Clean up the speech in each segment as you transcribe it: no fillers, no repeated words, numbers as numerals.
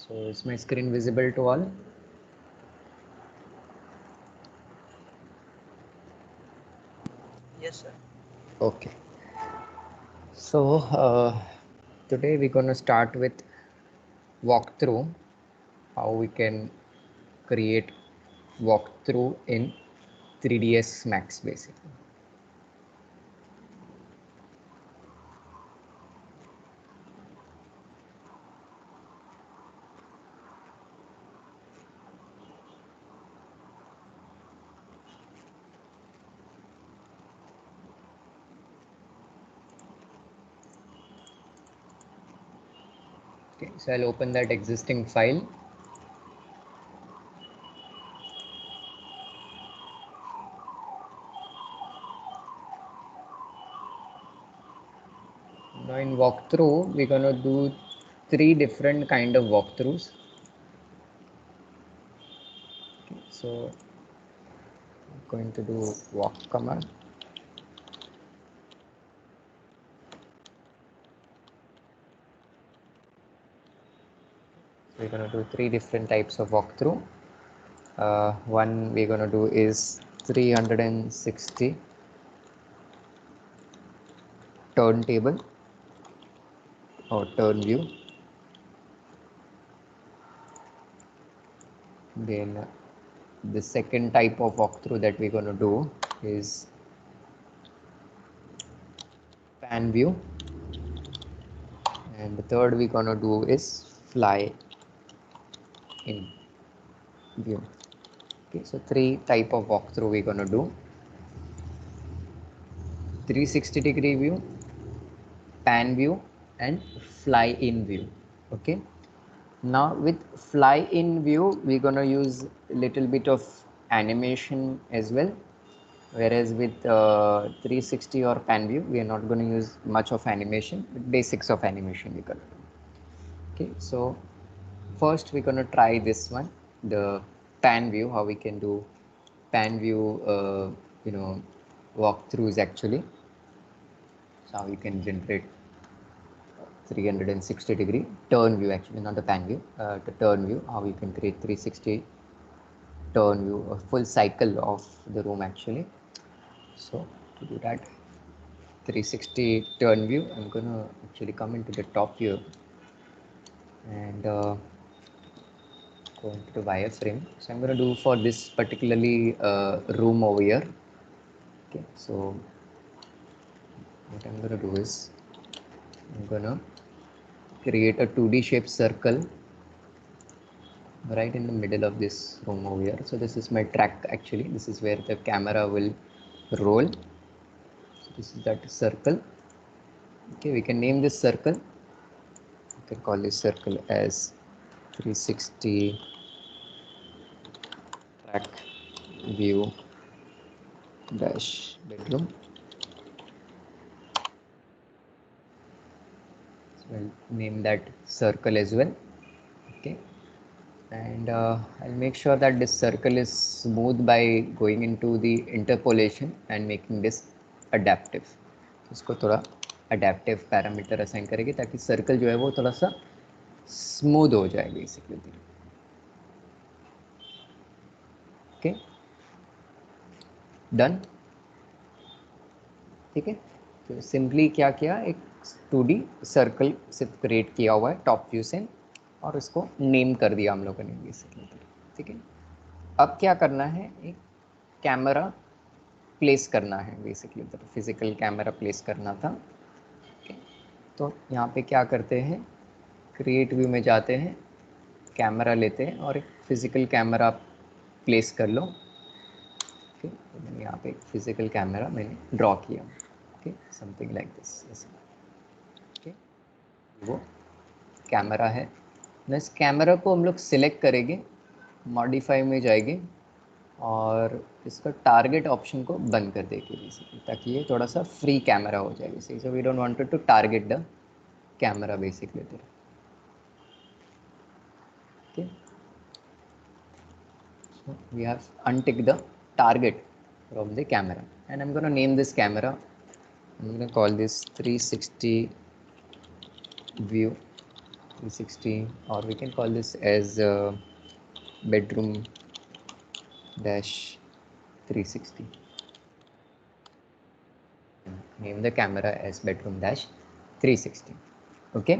So is my screen visible to all? Yes, sir. Okay. So today we're going to start with walkthrough, how we can create walkthrough in 3ds Max basically. Okay, so I'll open that existing file. Now in walkthrough, we're going to do 3 different kind of walkthroughs. Okay, so I'm going to do walk command. So we're going to do 3 different types of walkthrough. One we're going to do is 360 turntable or turn view. Then the second type of walkthrough that we're going to do is pan view, and the third we're going to do is fly in view. Okay, so 3 type of walkthrough we're going to do: 360-degree view, pan view, and fly in view. Okay, now with fly in view we're going to use a little bit of animation as well, whereas with 360 or pan view we are not going to use much of animation, but basics of animation we're going to do. Okay, so first we're going to try this one, the pan view, how we can do pan view walkthroughs actually. So how you can generate 360-degree turn view, actually not the pan view, the turn view, how you can create 360 turn view, a full cycle of the room actually. So to do that 360 turn view, I'm gonna actually come into the top view and go into the wireframe. So I'm gonna do for this particularly room over here. Okay, so what I'm gonna do is I'm gonna create a 2D shaped circle right in the middle of this room over here. So this is my track actually. This is where the camera will roll. So this is that circle. Okay, we can name this circle. We can call this circle as 360 track view dash bedroom. So I'll name that circle as well. Okay, and I'll make sure that this circle is smooth by going into the interpolation and making this adaptive. तो इसको थोड़ा adaptive parameter assign करेंगे ताकि circle जो है वो थोड़ा सा स्मूथ हो जाए बेसिकली. Okay, done. ठीक है, तो सिंपली क्या किया, एक 2D सर्कल सिर्फ क्रिएट किया हुआ है टॉप व्यू से और उसको नेम कर दिया हम लोगों ने बेसिकली. ठीक है, अब क्या करना है, एक कैमरा प्लेस करना है बेसिकली, तो फिजिकल कैमरा प्लेस करना था. तो यहाँ पे क्या करते हैं, क्रिएट व्यू में जाते हैं, कैमरा लेते हैं और एक फिजिकल कैमरा प्लेस कर लो. ओके, तो मैंने यहाँ पे एक फिजिकल कैमरा मैंने ड्रॉ किया. Okay, something like this. Okay, वो कैमरा है. इस कैमरा को हम लोग सिलेक्ट करेंगे, मॉडिफाई में जाएंगे और इसका टारगेट ऑप्शन को बंद कर देंगे बेसिकली, ताकि ये थोड़ा सा फ्री कैमरा हो जाए basically. So we don't want to target the camera basically. Okay, so we have untick the target from the camera and I'm going to name this camera, I'm going to call this 360 view 360, or we can call this as bedroom dash 360. Name the camera as bedroom dash 360. Okay,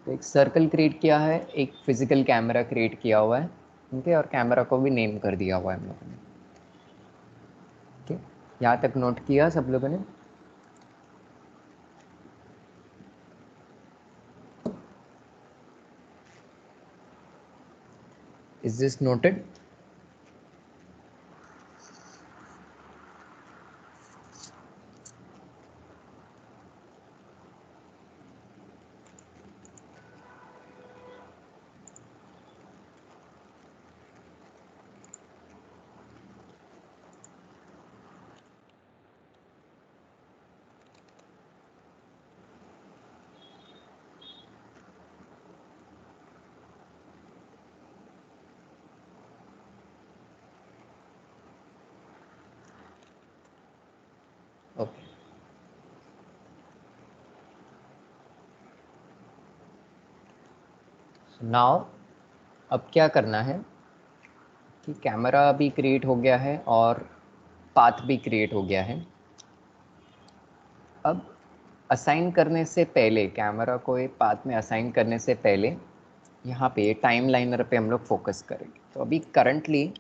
तो एक circle create किया है, एक physical camera create किया हुआ है, okay, और camera को भी नेम कर दिया हुआ है हम लोगों ने। ओके, यहाँ तक नोट किया सब लोगों ने? Is this noted? Okay, now अब क्या करना है कि कैमरा भी क्रिएट हो गया है और पाथ भी क्रिएट हो गया है। अब असाइन करने से पहले, कैमरा को एक पाथ में असाइन करने से पहले यहाँ पे टाइम लाइनर पे हम लोग फोकस करेंगे। तो अभी करंटली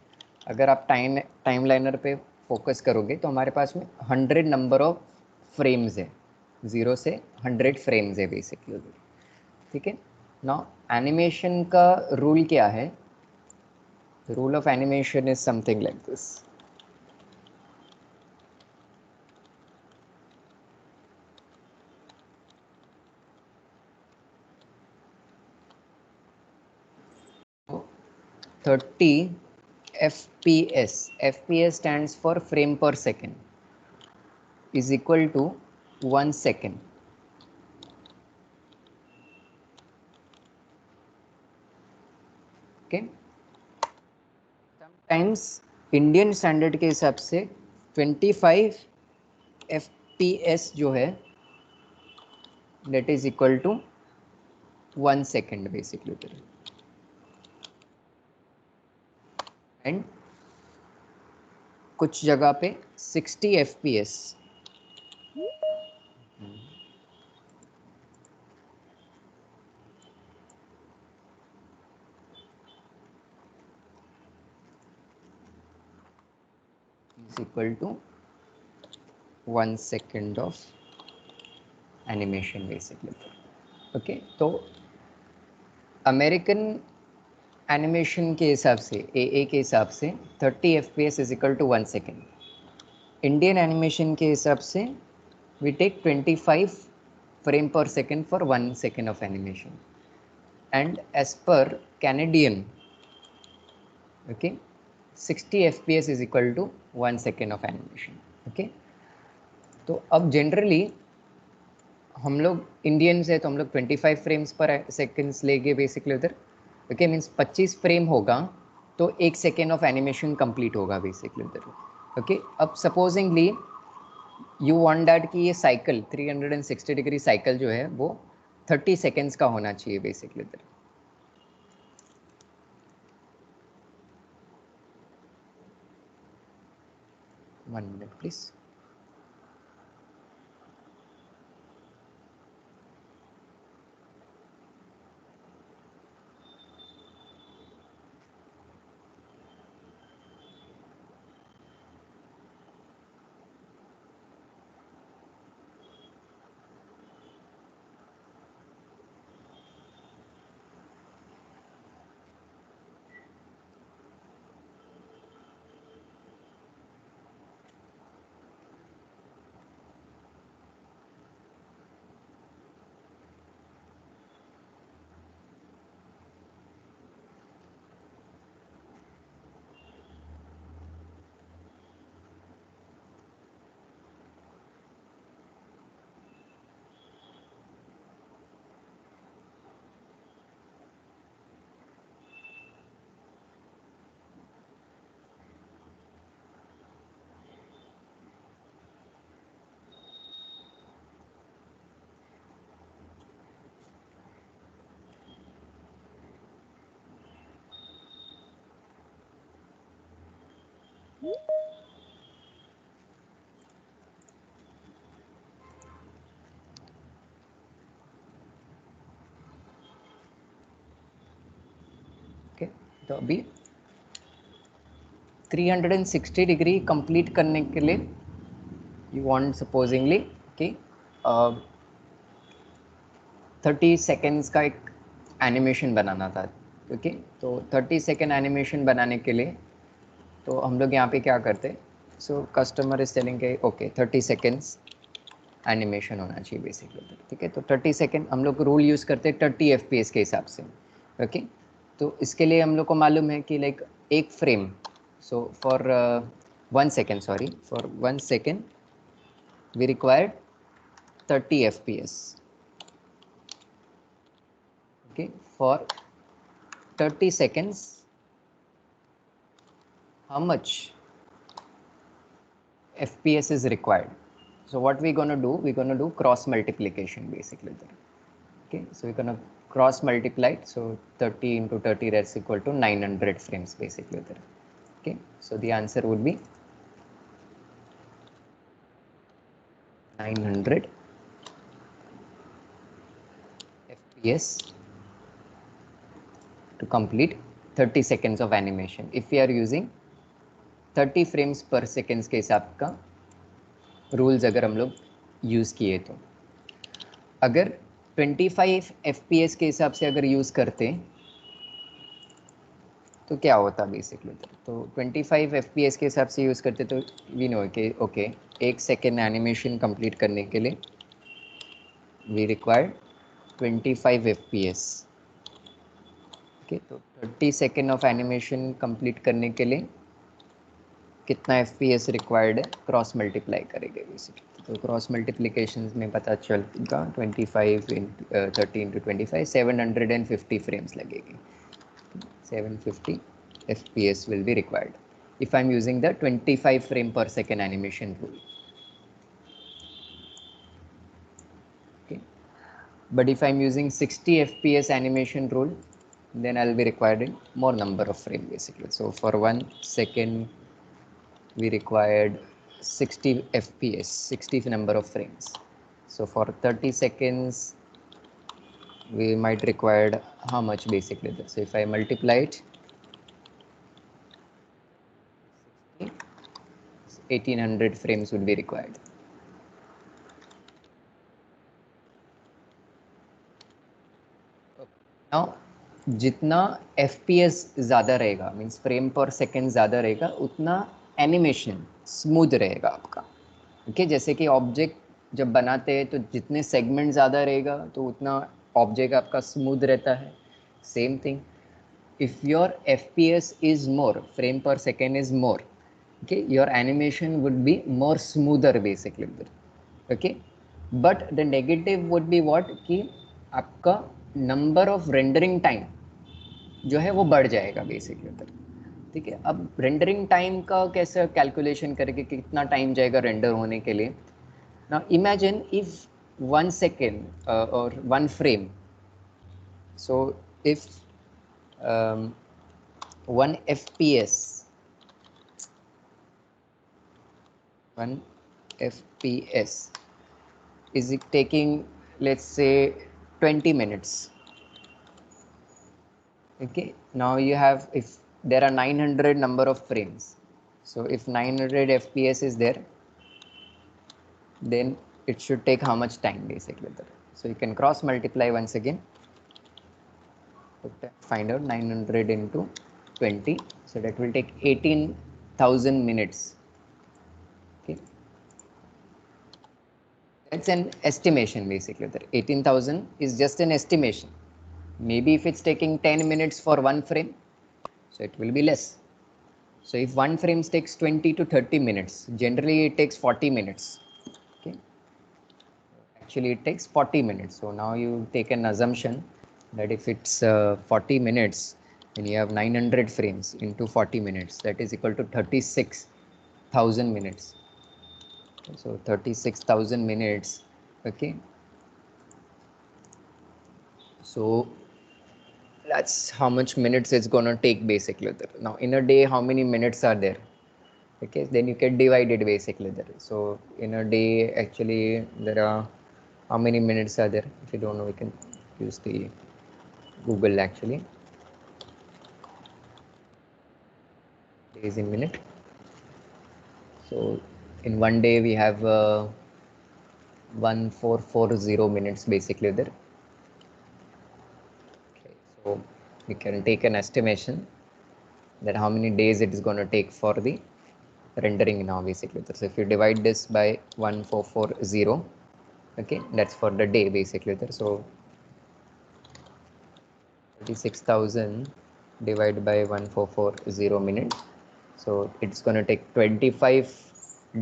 अगर आप टाइम लाइनर पे फोकस करोगे तो हमारे पास में 100 नंबर ऑफ फ्रेम्स है, 0 से 100 फ्रेम्स है बेसिकली। ठीक है, नाउ एनिमेशन का रूल क्या है? The rule of animation is something like this. So 30 FPS, FPS stands for frame per second, is equal to 1 second. Okay, sometimes Indian standard के हिसाब से 25 FPS जो है that is equal to 1 second basically. And कुछ जगह पे 60 FPS is equal to 1 second of animation basically. Okay, तो American animation के हिसाब से, ए के हिसाब से 30 FPS is equal to 1 second. Indian animation के हिसाब से we take 25 frame per second for 1 second of animation, and as per Canadian, okay, 60 FPS is equal to 1 second of animation. Okay, तो अब जनरली हम लोग इंडियंस है तो हम लोग 25 फ्रेम्स पर सेकेंड्स लेंगे बेसिकली उधर। ओके, मीन्स 25 फ्रेम होगा तो 1 सेकेंड ऑफ एनिमेशन कंप्लीट होगा बेसिकली उधर। ओके, अब सपोजिंगली यू वांट दैट कि ये साइकिल 360 डिग्री साइकिल जो है वो 30 सेकेंड्स का होना चाहिए बेसिकली उधर। 1 मिनट प्लीज। ओके, तो अभी 360 डिग्री कंप्लीट करने के लिए यू वांट सपोजिंगली कि 30 सेकेंड्स का एक एनिमेशन बनाना था। ओके, तो 30 सेकेंड एनिमेशन बनाने के लिए तो हम लोग यहाँ पे क्या करते, सो कस्टमर इज टेलिंग के ओके 30 सेकेंड्स एनिमेशन होना चाहिए बेसिकली। ठीक है, तो 30 सेकेंड हम लोग रूल यूज़ करते हैं 30 FPS के हिसाब से। ओके, तो इसके लिए हम लोग को मालूम है कि लाइक एक frame, so for 1 second, sorry for 1 second we required 30 FPS। okay, for 30 seconds how much FPS is required? So what we're going to do, we're going to do cross multiplication basically there. Okay, so we're going to cross multiply, so 30 into 30, that's equal to 900 frames basically there. Okay, so the answer would be 900 FPS to complete 30 seconds of animation if we are using 30 frames per seconds के हिसाब का rules अगर हम लोग use किए तो। अगर 25 FPS के हिसाब से अगर यूज़ करते तो क्या होता बेसिकली, तो 25 FPS के हिसाब से यूज़ करते तो वी नो कि ओके एक सेकेंड एनिमेशन कंप्लीट करने के लिए वी रिक्वायर 25 FPS। ओके, तो 30 सेकेंड ऑफ एनिमेशन कंप्लीट करने के लिए कितना FPS रिक्वायर्ड है, क्रॉस मल्टीप्लाई करेंगे बेसिकली। तो क्रॉस मल्टीप्लिकेशन में पता चलेगा 25 इंटू 30 इंटू 25 750 फ्रेम्स लगेगी। 750 FPS will be required if I'm using the 25 frame per second animation rule. Okay, but if I'm using 60 FPS animation rule, then I'll be requiring more number of frame basically. So for 1 second we required 60 FPS, 60 number of frames. So for 30 seconds we might require how much basically? So if I multiply it, 1800 frames would be required. Now जितना FPS ज़्यादा रहेगा, means frame per second ज़्यादा रहेगा, उतना animation smooth रहेगा आपका। Okay, जैसे कि ऑब्जेक्ट जब बनाते हैं तो जितने सेगमेंट ज़्यादा रहेगा तो उतना ऑब्जेक्ट आपका स्मूथ रहता है। Same thing if your FPS is more, frame per second is more, okay, your animation would be more smoother basically. Okay, but the negative would be what कि आपका number of rendering time जो है वो बढ़ जाएगा basically उधर। ठीक है, अब रेंडरिंग टाइम का कैसे कैलकुलेशन करेंगे कि कितना टाइम जाएगा रेंडर होने के लिए। नाउ इमेजिन इफ 1 सेकेंड और 1 frame, so if 1 FPS 1 FPS is it taking, let's say 20 minutes. Okay, now you have, if there are 900 number of frames, so if 900 FPS is there, then it should take how much time basically. So you can cross multiply once again, find out 900 into 20, so that will take 18,000 minutes. Okay, that's an estimation basically. 18,000 is just an estimation. Maybe if it's taking 10 minutes for 1 frame, so it will be less. So if 1 frame takes 20 to 30 minutes, generally it takes 40 minutes. Okay, actually it takes 40 minutes. So now you take an assumption that if it's 40 minutes and you have 900 frames into 40 minutes, that is equal to 36,000 minutes. Okay, so 36,000 minutes. Okay, so that's how much minutes it's gonna take basically. Now in a day, how many minutes are there? Okay, then you can divide it basically there. So in a day, actually, there are how many minutes are there? If you don't know, we can use the Google actually. Days in minute. So in one day we have 1440 minutes basically there. Okay, so we can take an estimation that how many days it is going to take for the rendering now basically. So if you divide this by 1440, okay, that's for the day basically there. So 36,000 divided by 1440 minutes. So it's going to take 25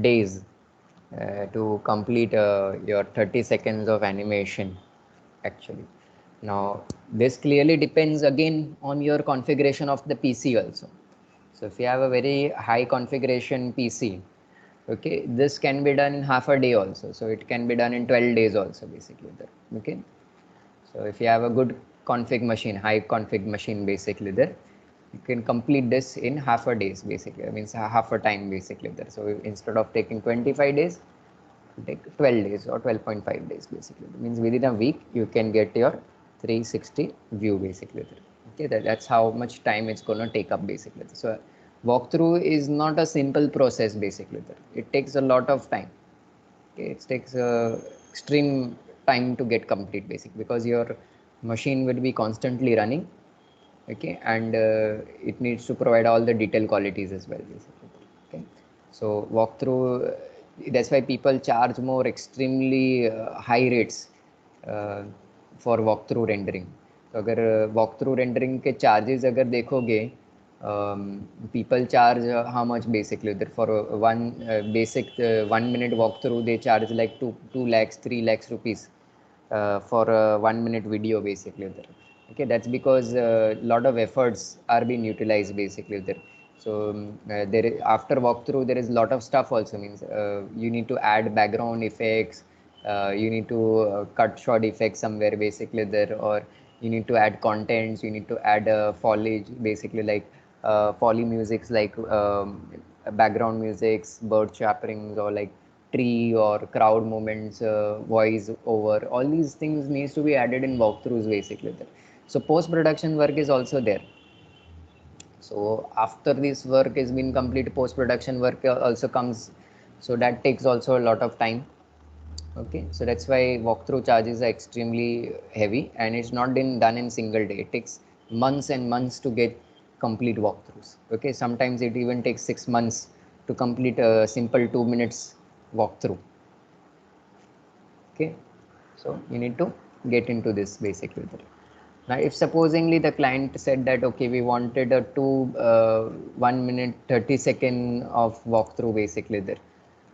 days to complete your 30 seconds of animation actually. Now this clearly depends again on your configuration of the PC also. So if you have a very high configuration PC, okay, this can be done in half a day also. So it can be done in 12 days also basically there. Okay. So if you have a good config machine, high config machine basically there, you can complete this in half a days basically. It means half a time basically there. So instead of taking 25 days, take 12 days or 12.5 days basically. It means within a week you can get your 360 view basically there. Okay, that's how much time it's going to take up basically. So walkthrough is not a simple process basically there. It takes a lot of time. Okay, it takes extreme time to get complete basic because your machine will be constantly running. Okay, and it needs to provide all the detail qualities as well basically. Okay, so walkthrough, that's why people charge more extremely high rates uh, for walkthrough rendering. तो अगर walkthrough rendering के charges अगर देखोगे, people charge how much basically there for one basic 1 minute walkthrough they charge like 2 lakhs 3 lakhs rupees for a 1 minute video basically there. Okay, that's because a lot of efforts are being utilized basically there. So there is, after walkthrough there is a lot of stuff also, means you need to add background effects, you need to cut short effects somewhere basically there, or you need to add contents, you need to add foliage basically like poly musics like background musics, bird chirping, or like tree or crowd movements, voice over, all these things needs to be added in walkthroughs basically there. So post production work is also there. So after this work has been complete, post production work also comes, so that takes also a lot of time. Okay, so that's why walkthrough charges are extremely heavy, and it's not been done in single day. It takes months and months to get complete walkthroughs. Okay, sometimes it even takes 6 months to complete a simple 2 minutes walkthrough. Okay, so you need to get into this basically. Now if supposingly the client said that okay, we wanted a 1 minute 30 second of walkthrough basically there.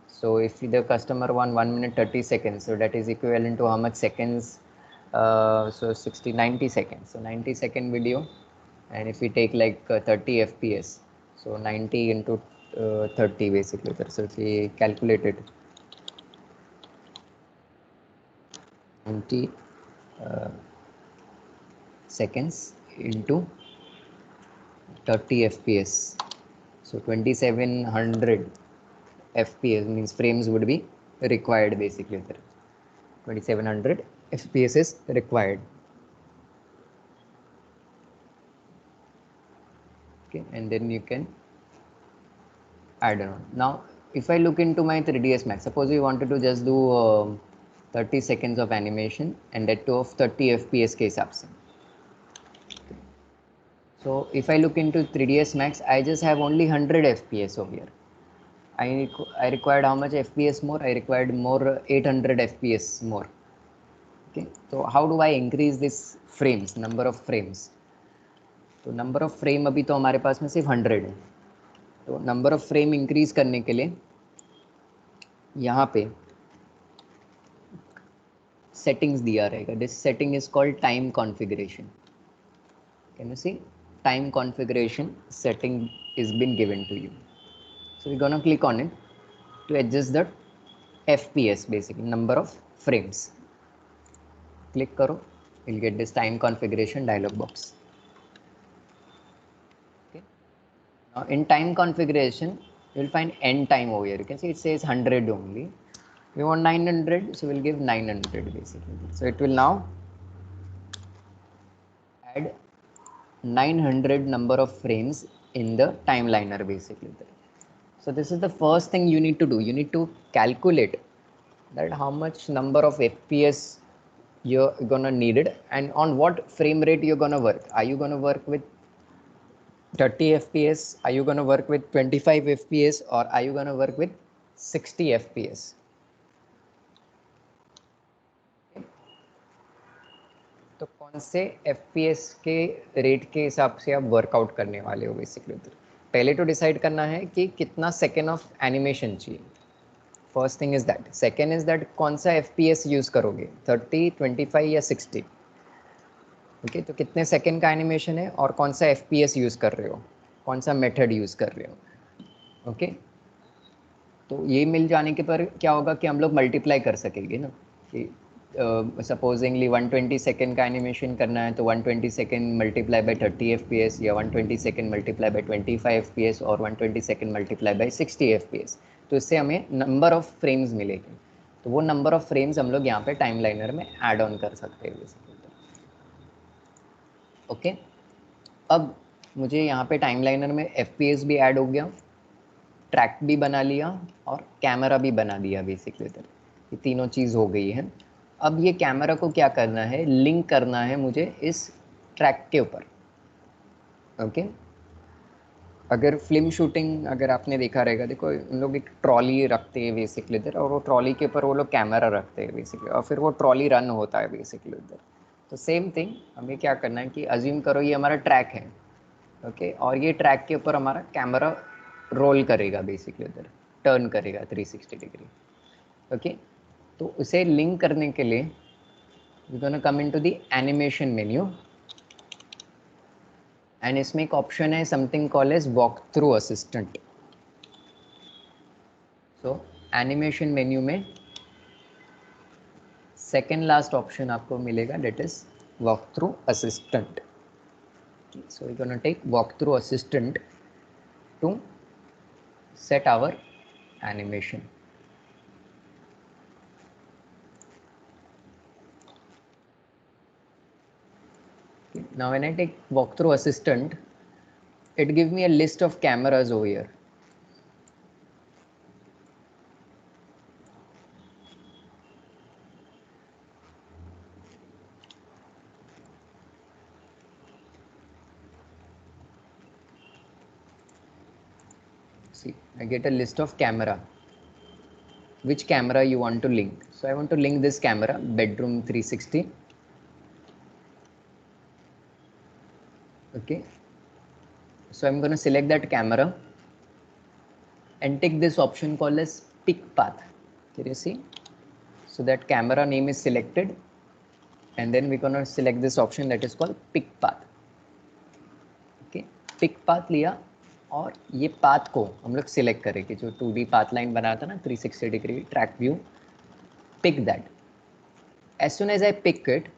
So if the customer want 1 minute 30 seconds, so that is equivalent to how much seconds? So 60 90 seconds. So 90-second video, and if we take like 30 fps, so 90 into 30 basically. So if we calculate it, 90 seconds into 30 fps, so 2700 fps means frames would be required basically there. 2700 fps is required. Okay, and then you can add on. Now if I look into my 3ds max, suppose we wanted to just do 30 seconds of animation and that too of 30 fps के हिसाब से. So if I look into 3ds max, I just have only 100 fps over here. I required how much fps more? I required more 800 fps more. Okay, so how do I increase this frames, number of frames? तो number of frame अभी तो हमारे पास में सिर्फ 100 है. तो number of frame increase करने के लिए यहाँ पे सेटिंग्स दिया रहेगा. This setting is called time configuration. Can you see? Time configuration setting is been given to you. So we're gonna click on it to adjust the fps, basically number of frames. Click karo, you'll get this time configuration dialog box. Okay, now in time configuration you will find n time over here. You can see it says 100 only. We want 900, so we'll give 900 basically. So it will now add 900 number of frames in the timeliner basically. So this is the first thing you need to do. You need to calculate that how much number of FPS you're gonna need it and on what frame rate you're gonna work. Are you gonna work with 30 FPS? Are you gonna work with 25 FPS or are you gonna work with 60 FPS? तो कौन से FPS के rate के हिसाब से आप workout करने वाले हो बेसिकली। पहले तो डिसाइड करना है कि कितना सेकेंड ऑफ एनिमेशन चाहिए। First thing is that. Second is that कौन सा FPS यूज करोगे, 30, 25 या 60। ओके, तो कितने सेकेंड का एनिमेशन है और कौन सा FPS यूज कर रहे हो, कौन सा मेथड यूज कर रहे हो। ओके, तो ये मिल जाने के पर क्या होगा कि हम लोग मल्टीप्लाई कर सकेंगे ना कि सपोजिंगली 120 सेकेंड का एनिमेशन करना है तो 120 सेकेंड मल्टीप्लाई बाय 30 FPS या 120 सेकेंड मल्टीप्लाई बाय 25 FPS और 120 सेकेंड मल्टीप्लाई बाय 60 FPS। तो इससे हमें नंबर ऑफ फ्रेम्स मिलेगी। तो वो नंबर ऑफ फ्रेम्स हम लोग यहाँ पे टाइमलाइनर में ऐड ऑन कर सकते हैं बेसिकली। ओके, अब मुझे यहाँ पे टाइमलाइनर में FPS भी ऐड हो गया, ट्रैक भी बना लिया और कैमरा भी बना दिया बेसिकली। ये तीनों चीज़ हो गई है। अब ये कैमरा को क्या करना है, लिंक करना है मुझे इस ट्रैक के ऊपर। ओके, अगर फिल्म शूटिंग अगर आपने देखा रहेगा, देखो उन लोग एक ट्रॉली रखते हैं बेसिकली इधर और वो ट्रॉली के ऊपर वो लोग कैमरा रखते हैं बेसिकली और फिर वो ट्रॉली रन होता है बेसिकली उधर। तो सेम थिंग हमें क्या करना है कि अज्यूम करो ये हमारा ट्रैक है। ओके, और ये ट्रैक के ऊपर हमारा कैमरा रोल करेगा बेसिकली उधर, टर्न करेगा 360 डिग्री। ओके, तो उसे लिंक करने के लिए we gonna come into the animation menu and इसमें एक ऑप्शन है something call as walk through assistant. So animation menu में सेकेंड लास्ट ऑप्शन आपको मिलेगा, that is walk through assistant. So we gonna take walk through assistant to set our animation. Okay. Now when I take walkthrough assistant, it gives me a list of cameras over here. See, I get a list of camera. Which camera you want to link? So I want to link this camera, bedroom 360. Okay, so I'm going to select that camera and take this option called as pick path. Can you see? So that camera name is selected and then we're going to select this option that is called pick path. Okay, pick path लिया और ये path को हम लोग select करेंगे, जो 2D path line बनाया था ना 360 degree track view. Pick that. As soon as I pick it,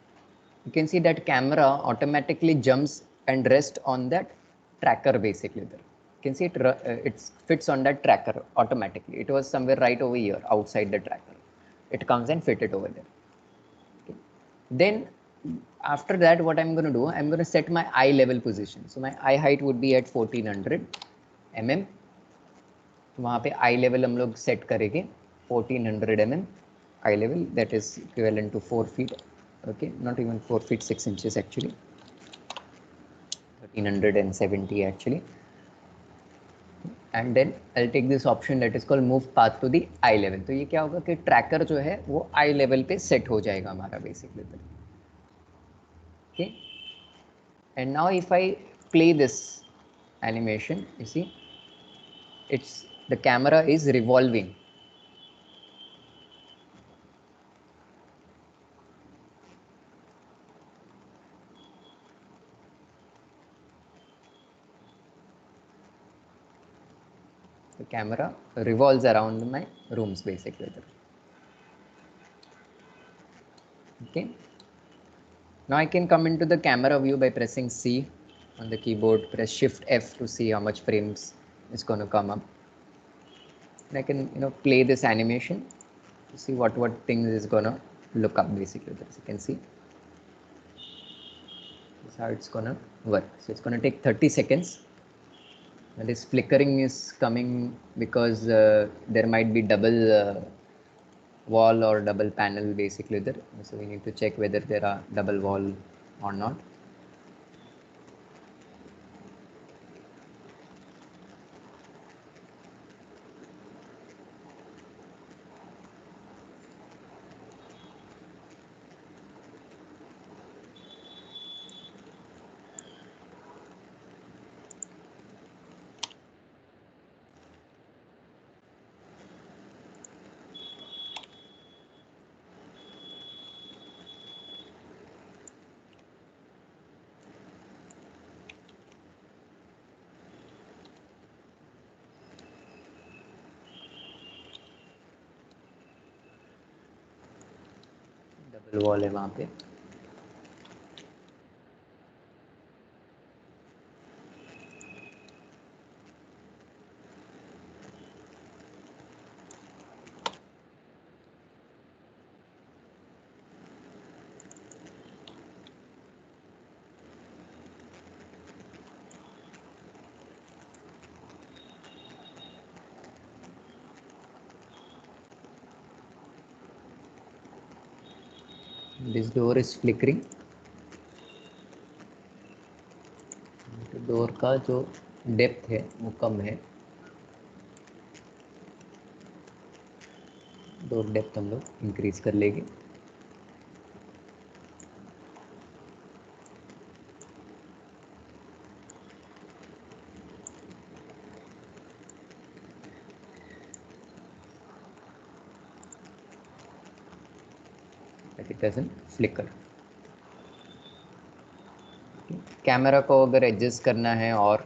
you can see that camera automatically jumps and rests on that tracker basically there. You can see it fits on that tracker automatically. It was somewhere right over here outside the tracker. It comes and fit it over there. Okay. Then after that what I'm going to do, I'm going to set my eye level position. So my eye height would be at 1400 mm. वहाँ पे eye level हम लोग set करेंगे 1400 mm eye level, that is equivalent to 4 feet. Okay, not even 4 feet 6 inches actually, 1370 actually. And then I'll take this option that is called move path to the eye level. तो ये क्या होगा कि tracker जो है वो आई level पे set हो जाएगा हमारा basically. Okay, and now if I play this animation, you see it's the camera is revolving. The camera revolves around my rooms basically. Okay, now I can come into the camera view by pressing C on the keyboard, press Shift F to see how much frames is going to come up. and I can play this animation to see what things is gonna look up basically. As you can see, this is how it's gonna work. So it's gonna take 30 seconds. And this flickering is coming because there might be double wall or double panel basically there. So we need to check whether there are double wall or not. Double wall है वहाँ पे. This door is flickering. तो door का जो depth है वो कम है. Door depth हम लोग इंक्रीज कर लेंगे. That it doesn't flicker. Camera को अगर एडजस्ट करना है और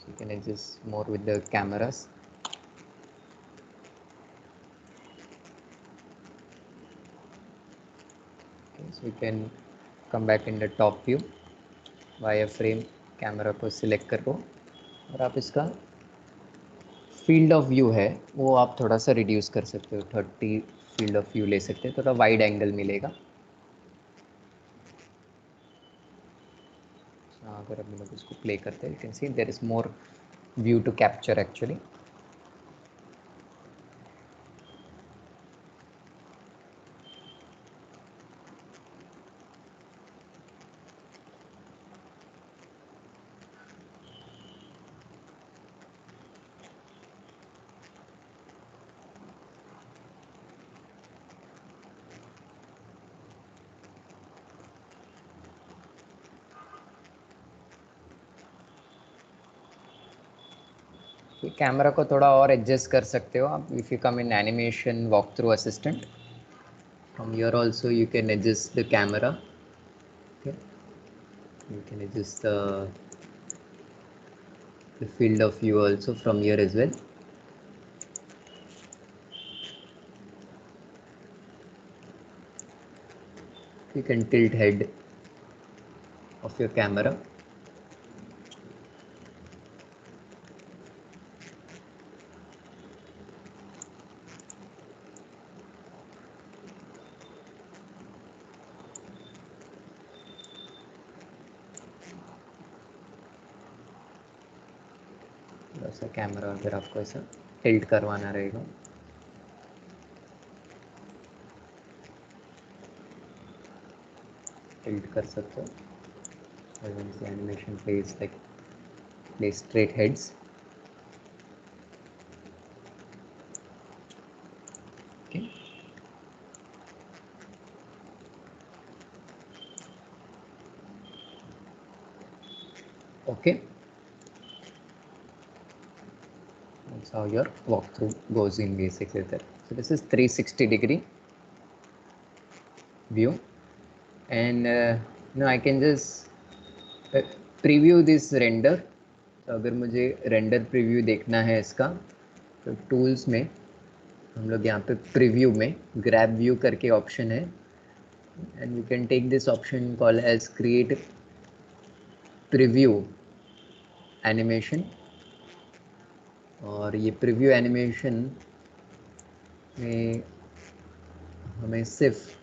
you can adjust more with the cameras. Okay, so you can come back in the top view, wireframe camera को सिलेक्ट करो और आप इसका फील्ड ऑफ व्यू है वो आप थोड़ा सा रिड्यूस कर सकते हो. 30 फील्ड ऑफ व्यू ले सकते हैं, थोड़ा वाइड एंगल मिलेगा. अगर हम लोग इसको प्ले करते हैं, you can see there is more view to capture actually. Camera को थोड़ा और एडजस्ट कर सकते हो आप. If you come in animation walk through assistant, from here also you can adjust the camera. Okay, you can adjust the field of view also from here as well. You can tilt head of your camera. थोड़ा सा camera अगर आपको ऐसा tilt करवाना रहेगा, tilt कर सकते हो. Animation plays like play straight heads. Okay. Okay. That's how your walkthrough goes in basically there. So this is 360-degree view, and now I can just preview this render. तो अगर मुझे render preview देखना है इसका, तो tools में हम लोग यहाँ पे प्रीव्यू में ग्रैब व्यू करके ऑप्शन है, and you can take this option call as create preview animation. और ये प्रीव्यू एनिमेशन में हमें सिर्फ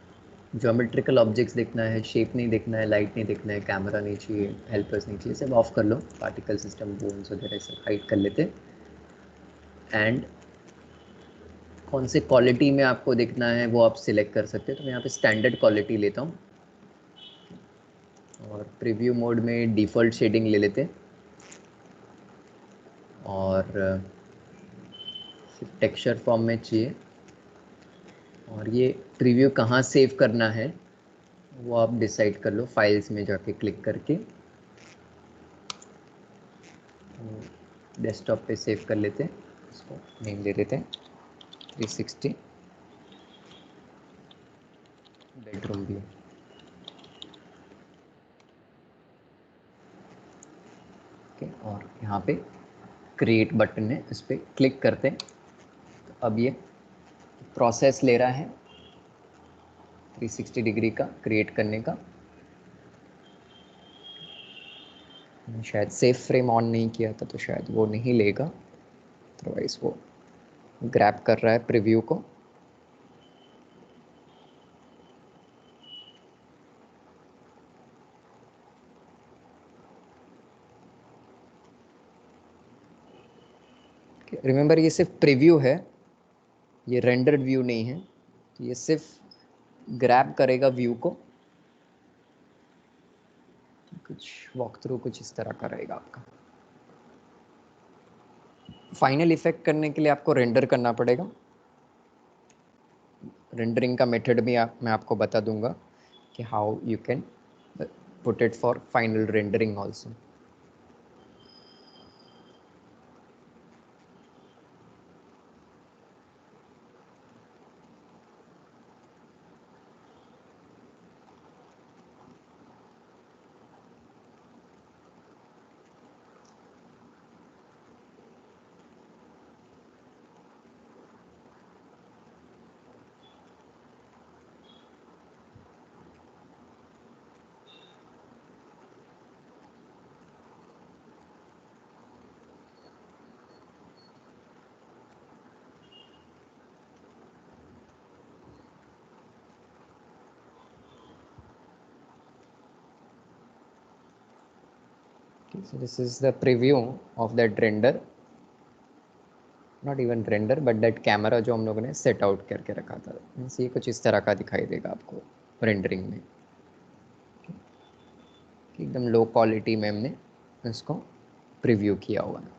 ज्योमेट्रिकल ऑब्जेक्ट्स देखना है, शेप नहीं देखना है, लाइट नहीं देखना है, कैमरा नहीं चाहिए, हेल्पर्स नहीं चाहिए, सब ऑफ कर लो। पार्टिकल सिस्टम, बोन्स वगैरह सब हाइड कर लेते। एंड कौन से क्वालिटी में आपको देखना है वो आप सिलेक्ट कर सकते हो। तो मैं यहाँ पे स्टैंडर्ड क्वालिटी लेता हूँ और प्रीव्यू मोड में डिफ़ॉल्ट शेडिंग ले लेते। और टेक्सचर फॉर्म में चाहिए। और ये प्रीव्यू कहाँ सेव करना है वो आप डिसाइड कर लो, फाइल्स में जाके क्लिक करके डेस्कटॉप पे सेव कर लेते हैं। इसको नेम दे देते हैं 360 बेडरूम व्यू। ओके, और यहाँ पे क्रिएट बटन है, इस पर क्लिक करते हैं। तो अब ये प्रोसेस ले रहा है 360 डिग्री का क्रिएट करने का। शायद सेव फ्रेम ऑन नहीं किया था तो शायद वो नहीं लेगा, अदरवाइज वो ग्रैब कर रहा है प्रीव्यू को। रिमेंबर ये सिर्फ प्रीव्यू है, ये रेंडर्ड व्यू नहीं है। तो ये सिर्फ ग्रैब करेगा व्यू को। कुछ वॉक थ्रू कुछ इस तरह का रहेगा आपका। फाइनल इफेक्ट करने के लिए आपको रेंडर करना पड़ेगा। रेंडरिंग का मेथड भी मैं आपको बता दूंगा कि how you can put it for final rendering also. So this is the preview of that render, not even render but that camera जो हम लोगों ने सेट आउट करके रखा था। ये कुछ इस तरह का दिखाई देगा आपको रेंडरिंग में। एकदम लो क्वालिटी में हमने इसको प्रीव्यू किया हुआ है।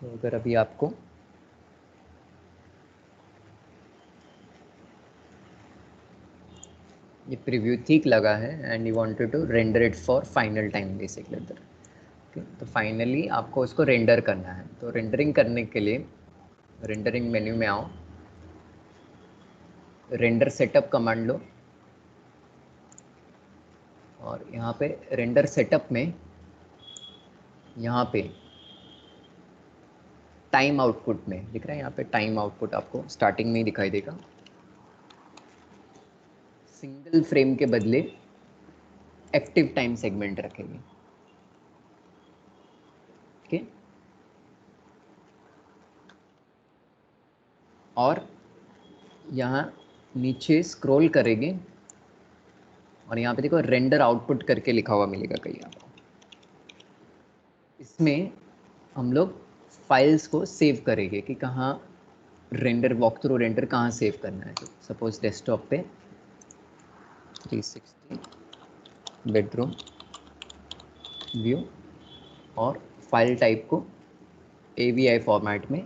तो अगर अभी आपको ये प्रीव्यू ठीक लगा है and you wanted to render it for final time basically, तो फाइनली आपको उसको रेंडर करना है। तो रेंडरिंग करने के लिए रेंडरिंग मेन्यू में आओ, रेंडर सेटअप कमांड लो और यहाँ पे रेंडर सेटअप में यहाँ पे टाइम आउटपुट में दिख रहा है, यहाँ पे टाइम आउटपुट आपको स्टार्टिंग में ही दिखाई देगा। सिंगल फ्रेम के बदले एक्टिव टाइम सेगमेंट रखेंगे। ओके, और यहाँ नीचे स्क्रॉल करेंगे और यहाँ पे देखो रेंडर आउटपुट करके लिखा हुआ मिलेगा कहीं आपको। इसमें हम लोग फाइल्स को सेव करेंगे कि कहाँ रेंडर, वॉक थ्रू रेंडर कहाँ सेव करना है। तो सपोज डेस्कटॉप पे 360 बेडरूम व्यू और फाइल टाइप को AVI फॉर्मेट में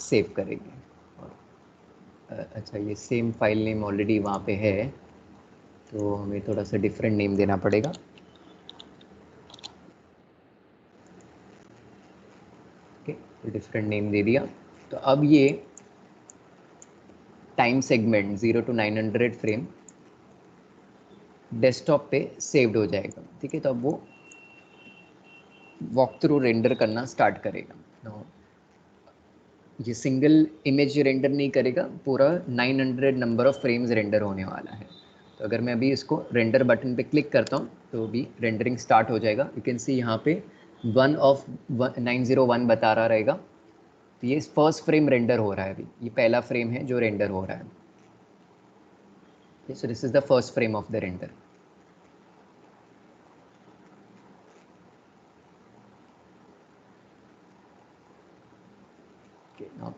सेव करेंगे। और अच्छा, ये सेम फाइल नेम ऑलरेडी वहाँ पे है तो हमें थोड़ा सा डिफरेंट नेम देना पड़ेगा। ओके, तो डिफरेंट नेम दे दिया। तो अब ये time segment 0 to 900 frame desktop पे सेव्ड हो जाएगा, ठीक है। तो अब वो वॉक थ्रू रेंडर करना स्टार्ट करेगा। Now, ये सिंगल इमेज रेंडर नहीं करेगा, पूरा 900 नंबर ऑफ फ्रेम्स रेंडर होने वाला है। तो अगर मैं अभी इसको रेंडर बटन पे क्लिक करता हूँ तो अभी रेंडरिंग स्टार्ट हो जाएगा। यू कैन सी यहाँ पे 1 ऑफ 901 बता रहा रहेगा। तो ये फर्स्ट फ्रेम रेंडर हो रहा है अभी, ये पहला फ्रेम है जो रेंडर हो रहा है। So this is the first frame of the render.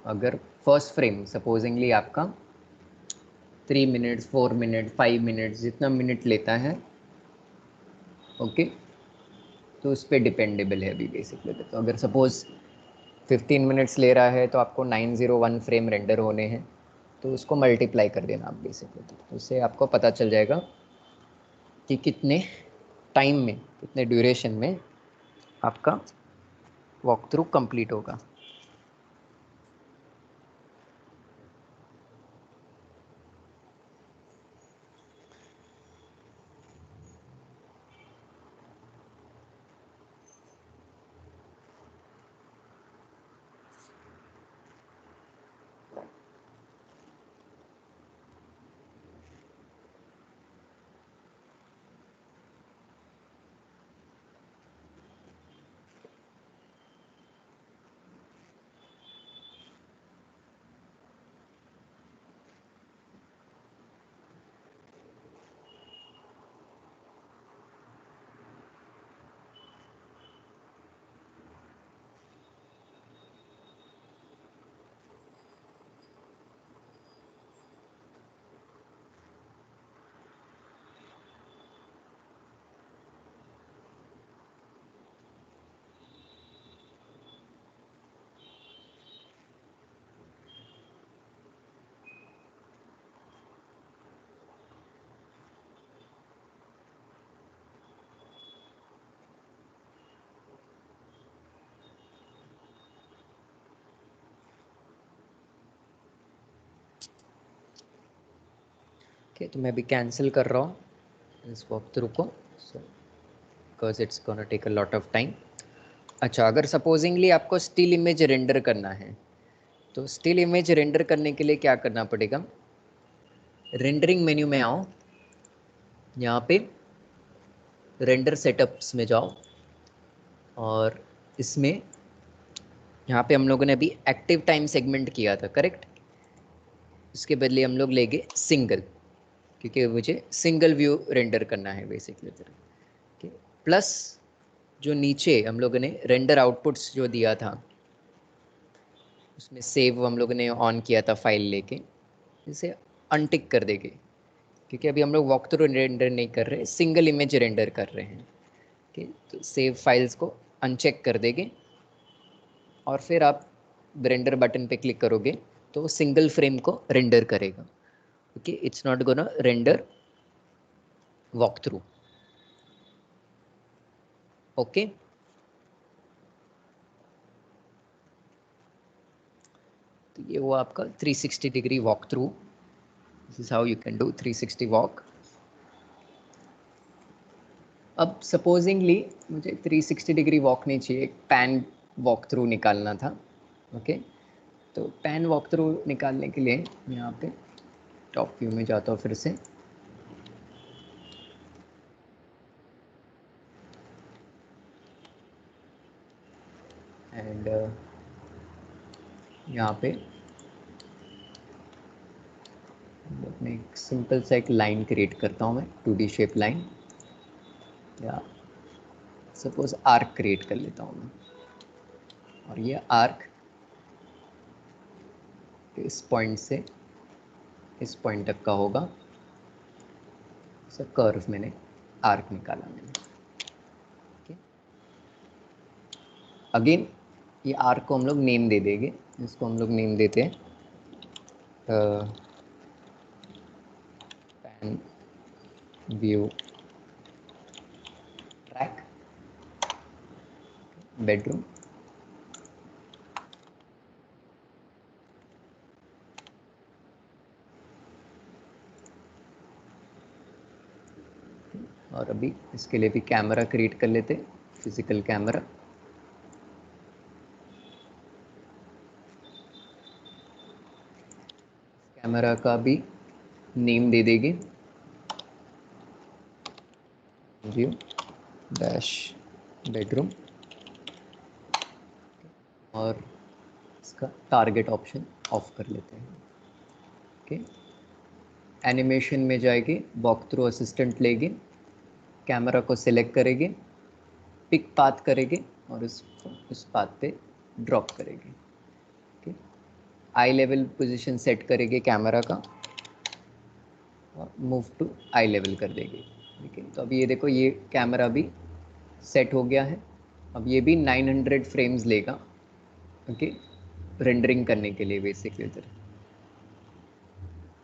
अगर फर्स्ट फ्रेम सपोजिंगली आपका 3 मिनट्स 4 मिनट 5 मिनट्स जितना मिनट लेता है, ओके, तो उस पर डिपेंडेबल है अभी बेसिकली। तो अगर सपोज 15 मिनट्स ले रहा है तो आपको 901 फ्रेम रेंडर होने हैं, तो उसको मल्टीप्लाई कर देना आप बेसिकली। तो उससे आपको पता चल जाएगा कि कितने टाइम में, कितने ड्यूरेशन में आपका वॉक थ्रू कंप्लीट होगा। ओके, तो मैं अभी कैंसिल कर रहा हूँ इस वॉक थ्रू को, so because it's gonna take a lot of time. अच्छा, अगर सपोजिंगली आपको स्टिल इमेज रेंडर करना है, तो स्टिल इमेज रेंडर करने के लिए क्या करना पड़ेगा, रेंडरिंग मेन्यू में आओ, यहाँ पे रेंडर सेटअप्स में जाओ, और इसमें यहाँ पे हम लोगों ने अभी एक्टिव टाइम सेगमेंट किया था, करेक्ट। इसके बदले हम लोग लेंगे सिंगल, क्योंकि मुझे सिंगल व्यू रेंडर करना है बेसिकली। प्लस जो नीचे हम लोगों ने रेंडर आउटपुट्स जो दिया था, उसमें सेव हम लोगों ने ऑन किया था फाइल लेके, इसे अनटिक कर देंगे, क्योंकि अभी हम लोग वॉक थ्रू रेंडर नहीं कर रहे, सिंगल इमेज रेंडर कर रहे हैं। ओके, तो सेव फाइल्स को अनचेक कर देंगे, और फिर आप रेंडर बटन पे क्लिक करोगे तो सिंगल फ्रेम को रेंडर करेगा। Okay, it's not gonna render walk through. Okay, तो ये हुआ आपका 360 degree walk through. This is how you can do 360 walk. अब सपोजिंगली मुझे 360 डिग्री वॉक नहीं चाहिए, एक पैन वॉक थ्रू निकालना था। ओके, तो पैन वॉक थ्रू निकालने के लिए मैं यहाँ पे टॉप व्यू में जाता हूँ फिर से, एंड यहाँ पे मैं एक सिंपल सा एक लाइन क्रिएट करता हूँ, मैं 2D शेप लाइन, या सपोज आर्क क्रिएट कर लेता हूँ मैं, और ये आर्क इस पॉइंट से इस पॉइंट तक का होगा। कर्व मैंने आर्क निकाला मैंने। ओके, अगेन ये आर्क को हम लोग नेम दे देंगे, इसको हम लोग नेम देते हैं पैन व्यू ट्रैक बेडरूम। और अभी इसके लिए भी कैमरा क्रिएट कर लेते, फिजिकल कैमरा। कैमरा का भी नेम दे देंगे व्यू डैश बेडरूम, और इसका टारगेट ऑप्शन ऑफ कर लेते हैं। ओके, एनिमेशन में जाएगी, वॉक थ्रू असिस्टेंट लेंगे, कैमरा को सिलेक्ट करेंगे, पिक पाथ करेंगे और उस पाथ पे ड्रॉप करेंगे। ओके, आई लेवल पोजीशन सेट करेंगे कैमरा का और मूव टू आई लेवल कर देंगे। ठीक है, तो अभी ये देखो, ये कैमरा भी सेट हो गया है। अब ये भी 900 फ्रेम्स लेगा, ओके, रेंडरिंग करने के लिए बेसिकली उधर।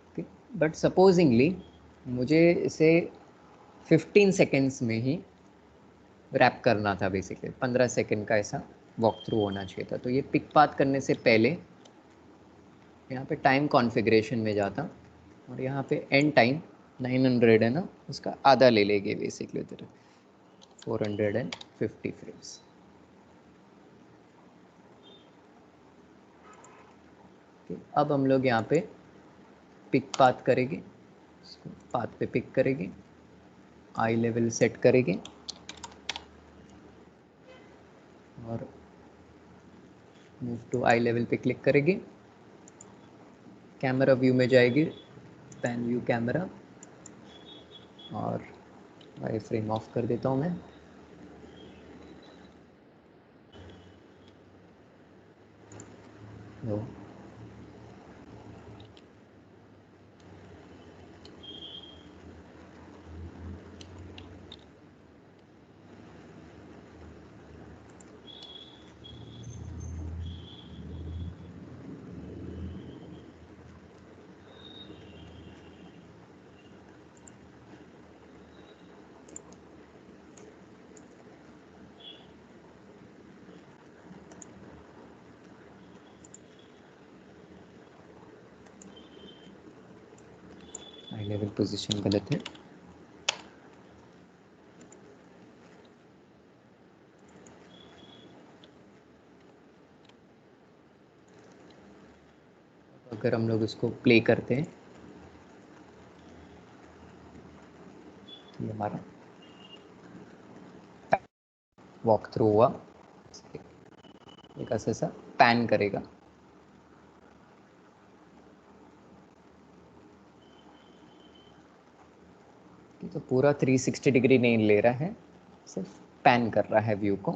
ओके, बट सपोजिंगली मुझे इसे 15 सेकेंड्स में ही रैप करना था, बेसिकली 15 सेकेंड का ऐसा वॉक थ्रू होना चाहिए था। तो ये पिक पाथ करने से पहले यहाँ पे टाइम कॉन्फ़िगरेशन में जाता और यहाँ पे एंड टाइम 900 है ना, उसका आधा ले लेंगे बेसिकली उधर, 450 फ्रेम्स। अब हम लोग यहाँ पे पिक पाथ करेंगे, इसको पाथ पे पिक करेंगे, आई लेवल सेट करेंगे और मूव टू आई लेवल पे क्लिक करेंगे। कैमरा व्यू में जाएगी, पैन व्यू कैमरा, और वाई फ्रेम ऑफ कर देता हूँ मैं। लो, आई लेवल पोजीशन गलत है। अगर हम लोग इसको प्ले करते हैं तो ये हमारा वॉक थ्रू हुआ, एक ऐसा पैन करेगा। तो पूरा 360 डिग्री नहीं ले रहा है, सिर्फ पैन कर रहा है व्यू को।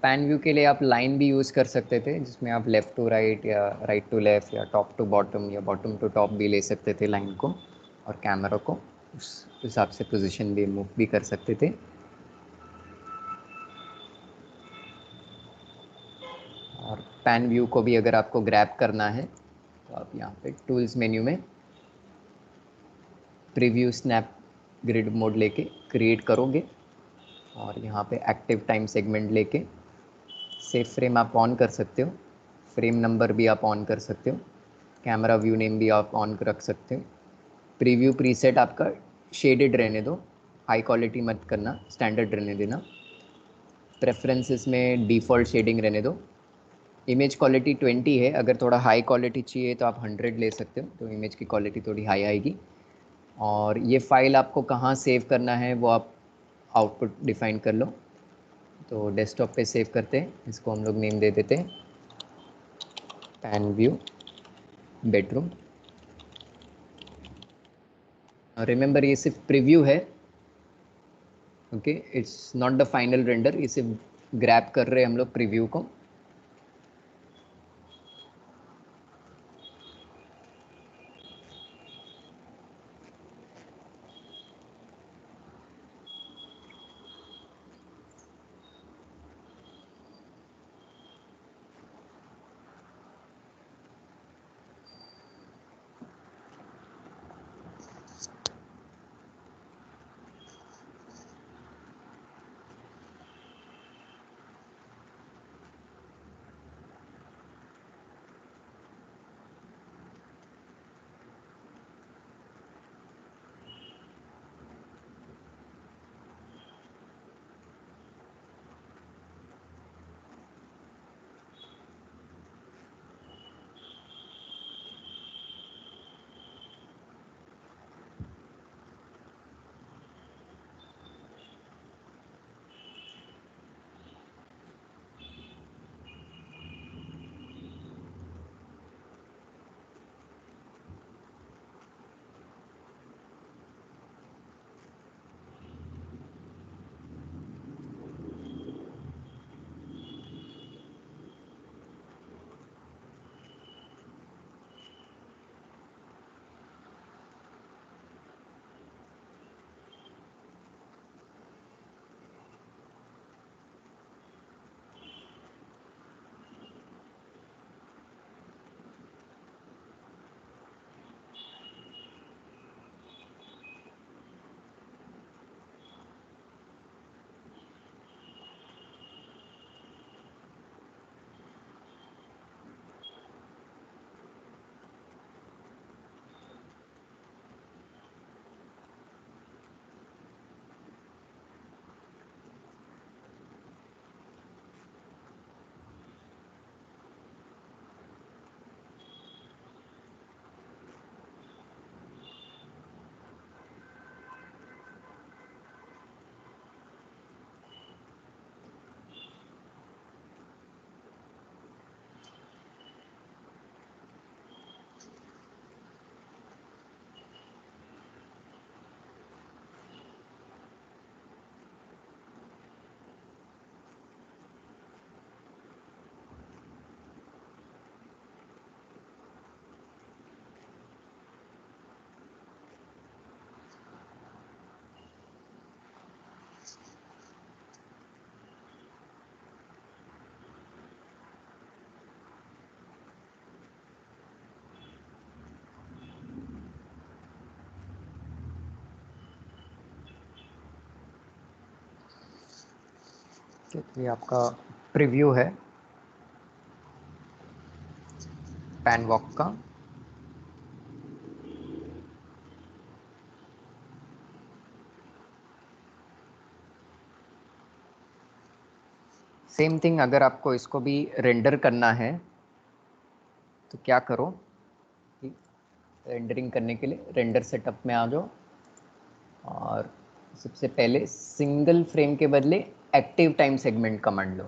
पैन व्यू के लिए आप लाइन भी यूज़ कर सकते थे, जिसमें आप लेफ़्ट टू राइट या राइट टू लेफ़्ट या टॉप टू बॉटम या बॉटम टू टॉप भी ले सकते थे लाइन को, और कैमरा को उस हिसाब से पोजीशन भी मूव भी कर सकते थे। और पैन व्यू को भी अगर आपको ग्रैब करना है तो आप यहाँ पे टूल्स मेन्यू में प्रीव्यू स्नैप ग्रिड मोड लेके क्रिएट करोगे, और यहाँ पे एक्टिव टाइम सेगमेंट लेके सेव फ्रेम आप ऑन कर सकते हो, फ्रेम नंबर भी आप ऑन कर सकते हो, कैमरा व्यू नेम भी आप ऑन रख सकते हो। प्रीव्यू प्रीसेट आपका शेडेड रहने दो, हाई क्वालिटी मत करना, स्टैंडर्ड रहने देना। प्रेफरेंसेस में डिफ़ॉल्ट शेडिंग रहने दो। इमेज क्वालिटी 20 है, अगर थोड़ा हाई क्वालिटी चाहिए तो आप 100 ले सकते हो, तो इमेज की क्वालिटी थोड़ी हाई आएगी। और ये फाइल आपको कहाँ सेव करना है वो आप आउटपुट डिफाइन कर लो। तो डेस्कटॉप पे सेव करते हैं, इसको हम लोग नेम दे देते हैं पैन व्यू बेडरूम। रिमेंबर ये सिर्फ प्रीव्यू है, okay, it's not the final render, ये सिर्फ ग्रैब कर रहे हैं हम लोग प्रीव्यू को। तो ये आपका प्रीव्यू है पैन वॉक का। सेम थिंग अगर आपको इसको भी रेंडर करना है तो क्या करो कि रेंडरिंग करने के लिए रेंडर सेटअप में आ जाओ और सबसे पहले सिंगल फ्रेम के बदले एक्टिव टाइम सेगमेंट कमांड लो।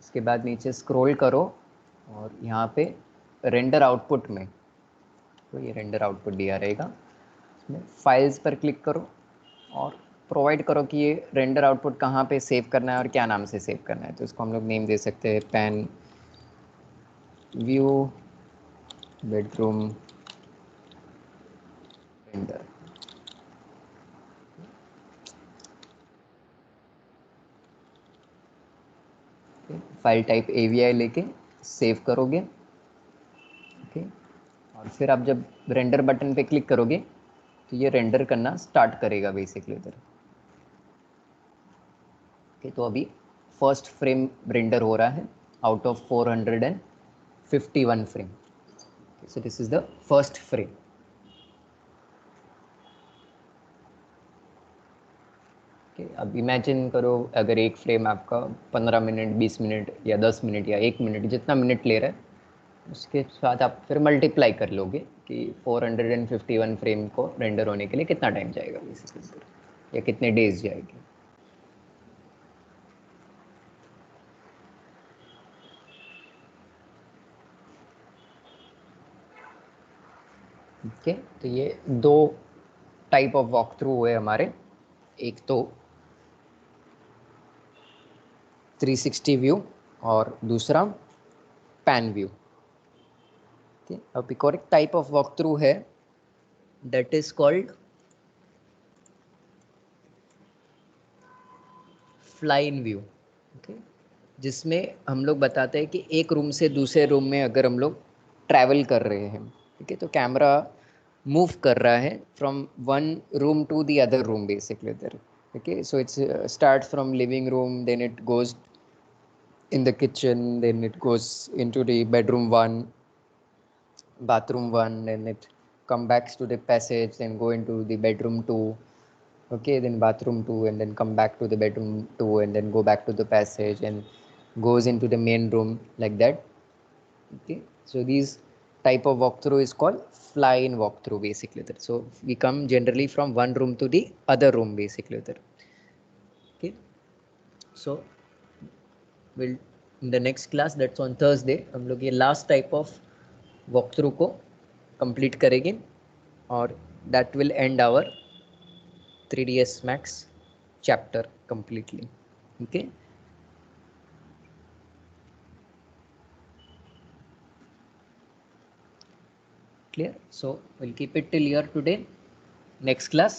इसके बाद नीचे स्क्रॉल करो और यहाँ पे रेंडर आउटपुट में, तो ये रेंडर आउटपुट दिया रहेगा, इसमें फाइल्स पर क्लिक करो और प्रोवाइड करो कि ये रेंडर आउटपुट कहाँ पे सेव करना है और क्या नाम से सेव करना है। तो इसको हम लोग नेम दे सकते हैं pan view bedroom render. File type AVI लेके सेव करोगे। ओके, और फिर आप जब रेंडर बटन पे क्लिक करोगे तो ये रेंडर करना स्टार्ट करेगा बेसिकली इधर। ओके, तो अभी फर्स्ट फ्रेम रेंडर हो रहा है out of 451 frame. So this is the first frame. अब इमेजिन करो अगर एक फ्रेम आपका 15 मिनट 20 मिनट या 10 मिनट या 1 मिनट जितना मिनट ले रहा है, उसके साथ आप फिर मल्टीप्लाई कर लोगे कि 451 फ्रेम को रेंडर होने के लिए कितना टाइम जाएगा बेसिकली, या कितने डेज जाएंगे। ओके, तो ये दो टाइप ऑफ वॉक थ्रू हुए हमारे। एक तो 360 व्यू और दूसरा पैन व्यू। अब एक और एक टाइप ऑफ वॉक थ्रू है that is called fly in view. Okay, जिसमें हम लोग बताते हैं कि एक रूम से दूसरे रूम में अगर हम लोग ट्रैवल कर रहे हैं, ठीक है, तो कैमरा मूव कर रहा है from one room to the other room basically इधर। Okay, so it's start from living room, then it goes in the kitchen, then it goes into the bedroom one, bathroom one, then it come back to the passage, then go into the bedroom two. Okay, then bathroom two, and then come back to the bedroom two, and then go back to the passage and goes into the main room like that. Okay, so these type of walkthrough is called fly in walkthrough basically there. So we come generally from one room to the other room basically there. Okay, so we'll in the next class, that's on Thursday, हम लोग ये last type of walkthrough को complete करेंगे और that will end our 3ds Max chapter completely. Okay, clear? So we'll keep it till here today. Next class,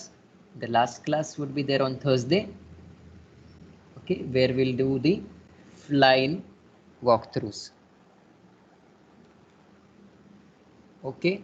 the last class would be there on Thursday. Okay, where we'll do the fly-in walkthroughs. Okay.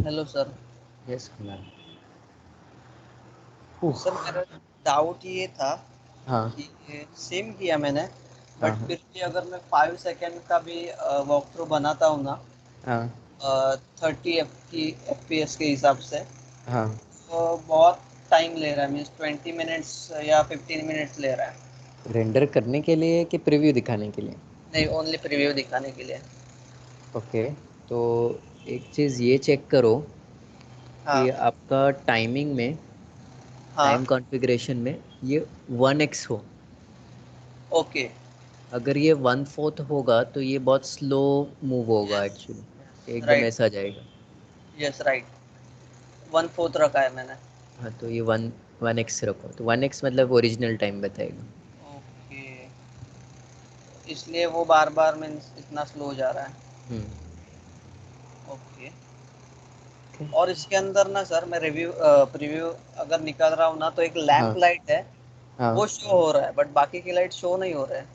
Hello sir. Yes Kunal. Sir मेरा doubt ये था हाँ कि same किया मैंने, हाँ but हाँ फिर भी अगर मैं 5 सेकेंड का भी वॉक थ्रू बनाता हूँ ना, हाँ 30 FPS के हिसाब से, हाँ। तो बहुत टाइम ले रहा है, मीन्स 20 मिनट्स या 15 मिनट्स ले रहा है। रेंडर करने के लिए कि प्रीव्यू दिखाने के लिए? नहीं, ओनली प्रीव्यू दिखाने के लिए। ओके, तो एक चीज़ ये चेक करो कि हाँ आपका टाइमिंग में, हाँ। टाइम कॉन्फ़िगरेशन में ये 1x हो। ओके। अगर ये 1/4 होगा तो ये बहुत स्लो मूव होगा यस। एक्चुअली, एकदम राइट। ऐसा जाएगा। Yes right. 1/4 रखा है मैंने। हाँ तो ये 1x रखो, तो 1x मतलब ओरिजिनल टाइम बताएगा। ओके, इसलिए वो बार बार मीन्स इतना स्लो हो जा रहा है। हम्म। ओके। ओके। और इसके अंदर ना सर, मैं रिव्यू प्रीव्यू अगर निकाल रहा हूँ ना, तो एक हाँ लैंप लाइट है, हाँ। वो शो हो रहा है, बट बाकी की लाइट शो नहीं हो रहे हैं।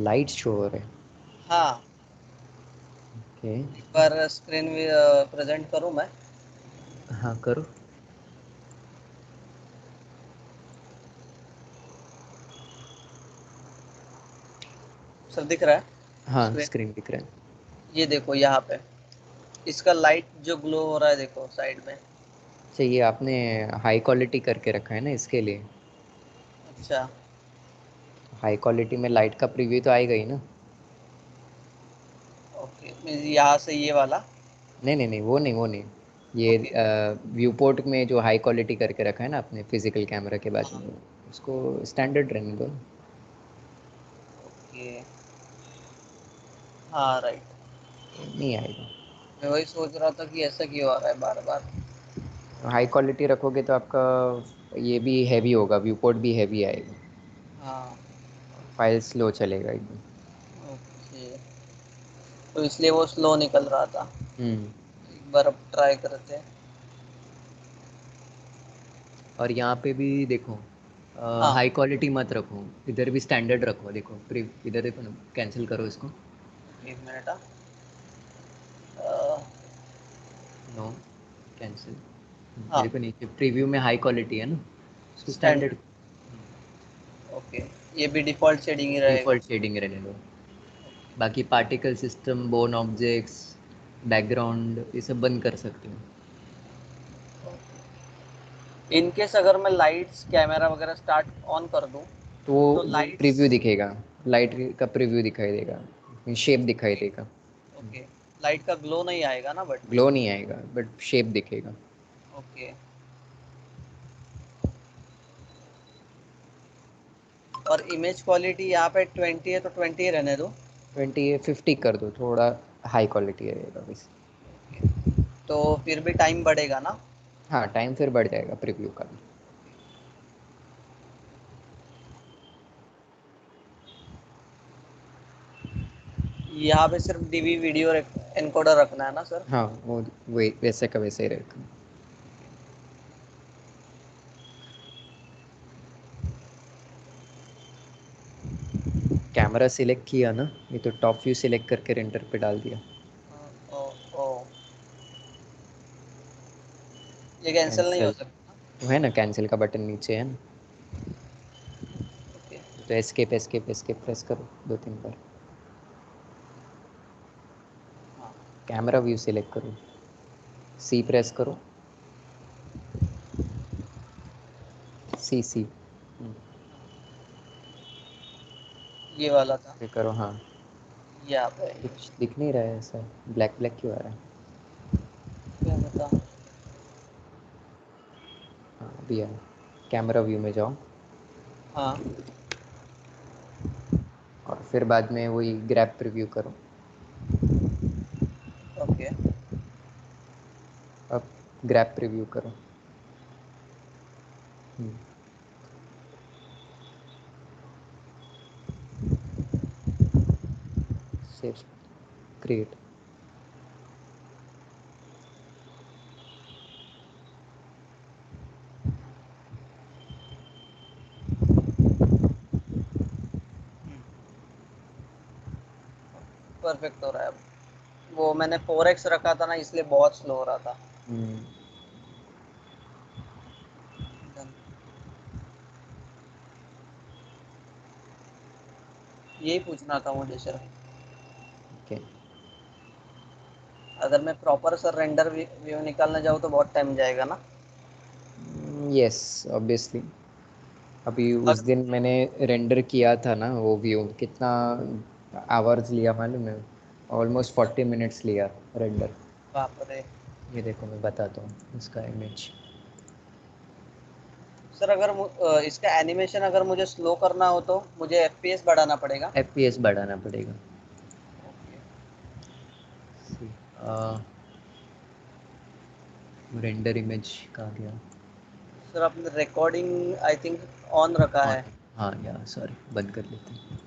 लाइट शो हो रहे हैं। हाँ। ओके। एक बार स्क्रीन में प्रेजेंट करूँ मैं? हाँ करो। सर दिख रहा है हाँ स्क्रीन? स्क्रीन दिख रहा है। ये देखो यहाँ पे, इसका लाइट जो ग्लो हो रहा है, देखो साइड में। अच्छा, ये आपने हाई क्वालिटी करके रखा है ना इसके लिए? अच्छा। हाई क्वालिटी में लाइट का प्रीव्यू तो आएगा ही ना। ओके, मीन्स यहाँ से ये वाला। नहीं नहीं नहीं, वो नहीं वो नहीं। ये ओके। व्यू पोर्ट में जो हाई क्वालिटी करके रखा है ना आपने फिजिकल कैमरा के बाजू हाँ। में, उसको स्टैंडर्ड रहने दो। ओके। हाँ राइट। नहीं आएगा। मैं वही सोच रहा था कि ऐसा क्यों आ रहा है बार बार। हाई क्वालिटी रखोगे तो आपका ये भी हैवी होगा, व्यू पोर्ट भी हैवी आएगा, हाँ। फाइल स्लो चलेगा एकदम। ओके, तो इसलिए वो स्लो निकल रहा था। हम्म। एक बार अब ट्राई करते हैं। और यहाँ पे भी देखो, हाँ। हाई क्वालिटी मत रखो, इधर भी स्टैंडर्ड रखो। देखो इधर देखो ना, कैंसिल करो इसको। एक मिनट। हाँ। No, cancel. ये हाँ। देखो नीचे प्रीव्यू में हाई क्वालिटी है ना, उसको स्टैंडर्ड। स्टैंडर्ड। ओके, ये भी डिफ़ॉल्ट शेडिंग ही रहेगा। डिफ़ॉल्ट शेडिंग रहने दो। बाकी particle system, bone objects, background, ये सब बंद कर सकते हो। इन केस अगर मैं लाइट्स कैमरा वगैरह स्टार्ट ऑन कर दूं, तो तो वो लाइट्स। प्रीव्यू दिखेगा, लाइट का प्रीव्यू दिखाई देगा, शेप दिखाई ओके। देगा। ओके, लाइट का ग्लो नहीं आएगा ना, बट। ग्लो नहीं आएगा बट शेप दिखेगा। ओके। और इमेज क्वालिटी यहाँ पे 20 है, तो 20 रहने दो। 20 या 50 कर दो, थोड़ा हाई क्वालिटी रहेगा बस। तो फिर भी टाइम बढ़ेगा ना? हाँ टाइम फिर बढ़ जाएगा प्रीव्यू का भी। यहाँ पे सिर्फ डीवी वीडियो एनकोडर रखना है ना सर? हाँ वो वैसे का वैसे ही रहेगा। कैमरा सिलेक्ट किया ना, ये तो टॉप व्यू सिलेक्ट करके रेंडर पे डाल दिया। ओ, ओ, ये कैंसिल नहीं हो कैंसिल सकता? वो है ना, कैंसिल का बटन नीचे है ना, ओके। तो एस्केप एस्केप एस्केप प्रेस करो 2-3 बार। हाँ। कैमरा व्यू सिलेक्ट करो, सी प्रेस करो, सी सी। ये वाला था। ये करो हाँ। यहाँ पे। कुछ दिख नहीं रहा है ऐसा, ब्लैक ब्लैक क्यों आ रहा है? क्या बता। हाँ अभी आया। कैमरा व्यू में जाओ, हाँ। और फिर बाद में वही ग्रैब प्रीव्यू करो। ओके। अब ग्रैब प्रीव्यू करो। Save, create. परफेक्ट हो रहा है अब। वो मैंने 4x रखा था ना, इसलिए बहुत स्लो हो रहा था। यही पूछना था मुझे सर। ओके। अगर मैं प्रॉपर सर रेंडर व्यू निकालने जाऊँ तो बहुत टाइम जाएगा ना? Yes, obviously. अभी उस अगर दिन मैंने रेंडर किया था ना वो व्यू, कितना आवर्स लिया मालूम है? ऑलमोस्ट 40 मिनट्स लिया रेंडर। बाप रे। ये देखो मैं बताता हूँ इसका इमेज। सर अगर इसका एनिमेशन अगर मुझे स्लो करना हो तो मुझे एफपीएस बढ़ाना पड़ेगा? एफपीएस बढ़ाना पड़ेगा। ओके। रेंडर इमेज कहाँ गया? सर आपने रिकॉर्डिंग आई थिंक ऑन रखा ऑन। है। हाँ यार, सॉरी, बंद कर लेते हैं।